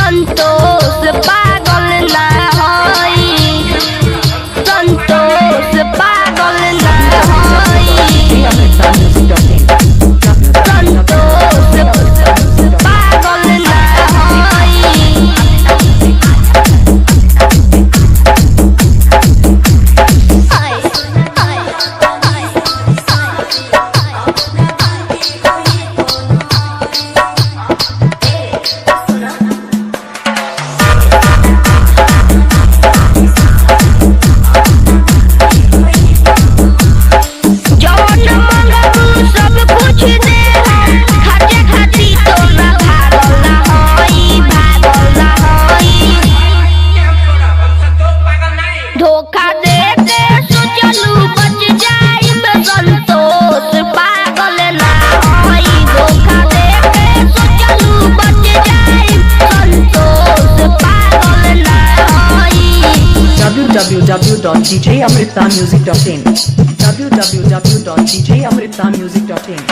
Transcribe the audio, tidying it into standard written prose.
संतोष पागल ना होई, संतोष पागल ना होई, संतोष पागल ना होई। धोखा देते सोचलू बच जाइब, संतोष पागल ना होई। धोखा देते सोचलू बच जाइब, संतोष पागल ना होई। www.djamritsamusic.in www.djamritsamusic.in